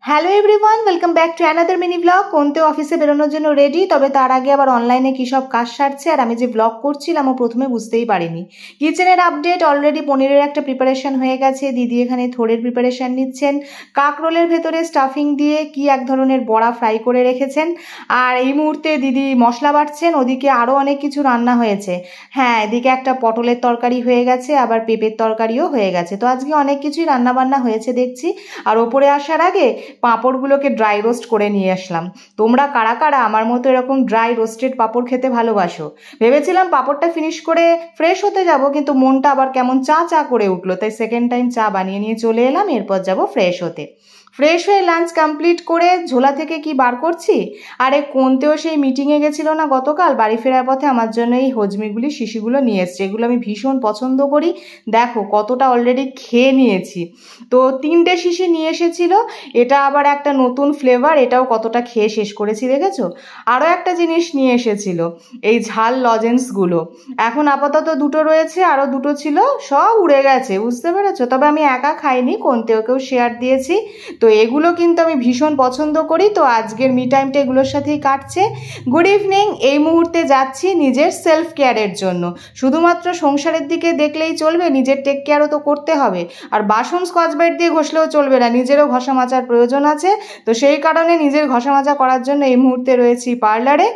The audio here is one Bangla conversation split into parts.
Hello everyone, welcome back to another mini vlog. কোনতে অফিসে বেরোনোর জন্য রেডি, তবে তার আগে আবার অনলাইনে কী সব কাজ সারছে আর আমি যে ব্লগ করছিলাম ও প্রথমে বুঝতেই পারিনি। কিচেনের আপডেট, অলরেডি পনিরের একটা প্রিপারেশন হয়ে গেছে, দিদি এখানে থোড়ের প্রিপারেশন নিচ্ছেন, কাকরোলের ভেতরে স্টাফিং দিয়ে কি এক ধরনের বড়া ফ্রাই করে রেখেছেন, আর এই মুহূর্তে দিদি মশলা বাটছেন। ওদিকে আরও অনেক কিছু রান্না হয়েছে। হ্যাঁ, এদিকে একটা পটলের তরকারি হয়ে গেছে, আবার পেঁপের তরকারিও হয়ে গেছে। তো আজকে অনেক কিছুই রান্নাবান্না হয়েছে দেখছি। আর ওপরে আসার আগে পাঁপড়গুলোকে ড্রাই রোস্ট করে নিয়ে আসলাম। তোমরা কারা কারা আমার মতো এরকম ড্রাই রোস্টেড পাঁপড় খেতে ভালোবাসো? ভেবেছিলাম পাঁপড়টা ফিনিশ করে ফ্রেশ হতে যাব, কিন্তু মনটা আবার কেমন চা চা করে উঠলো, তাই সেকেন্ড টাইম চা বানিয়ে নিয়ে চলে এলাম। এরপর যাব ফ্রেশ হতে। ফ্রেশ হয়ে লাঞ্চ কমপ্লিট করে ঝোলা থেকে কি বার করছি, আরে কোনতেও সেই মিটিংয়ে গেছিল না গতকাল, বাড়ি ফেরার পথে আমার জন্য এই হজমিগুলি শিশিগুলো নিয়ে এসছে। এগুলো আমি ভীষণ পছন্দ করি। দেখো কতটা অলরেডি খেয়ে নিয়েছি। তো 3টে শিশি নিয়ে এসেছিল। এটা আবার একটা নতুন ফ্লেভার, এটাও কতটা খেয়ে শেষ করেছি দেখেছো। আরও একটা জিনিস নিয়ে এসেছিল, এই ঝাল লজেন্সগুলো। এখন আপাতত 2টো রয়েছে, আরও 2টো ছিল, সব উড়ে গেছে, বুঝতে পেরেছো। তবে আমি একা খাইনি, কোনতেওকেও শেয়ার দিয়েছি। তো এগুলো কিন্তু আমি ভীষণ পছন্দ করি। তো আজকের মি টাইমটা এগুলোর সাথেই কাটছে। Good evening. এই মুহূর্তে যাচ্ছি নিজের সেলফ কেয়ারের জন্য। শুধুমাত্র সংসারের দিকে দেখলেই চলবে, নিজের টেক কেয়ারও তো করতে হবে। আর বাসন স্কচ ব্রাইট দিয়ে ঘষলেও চলবে না, নিজেরও ঘষা মাজার প্রয়োজন আছে। তো সেই কারণে নিজের ঘষা মাজা করার জন্য এই মুহূর্তে রয়েছি পার্লারে।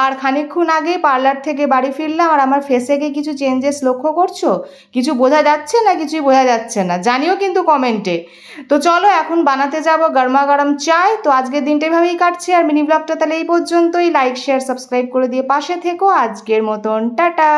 আর খানিকক্ষণ আগে পার্লার থেকে বাড়ি ফিরলাম। আর আমার ফেসে কি কিছু চেঞ্জেস লক্ষ্য করছো? কিছু বোঝা যাচ্ছে না? কিছুই বোঝা যাচ্ছে না, জানিও কিন্তু কমেন্টে। তো চলো এখন বানাতে যাব গরমা গরম চায়। তো আজকের দিনটা এভাবেই কাটছে। আর মিনি ব্লগটা তাহলে এই পর্যন্তই। লাইক শেয়ার সাবস্ক্রাইব করে দিয়ে পাশে থেকো। আজকের মতন টাটা।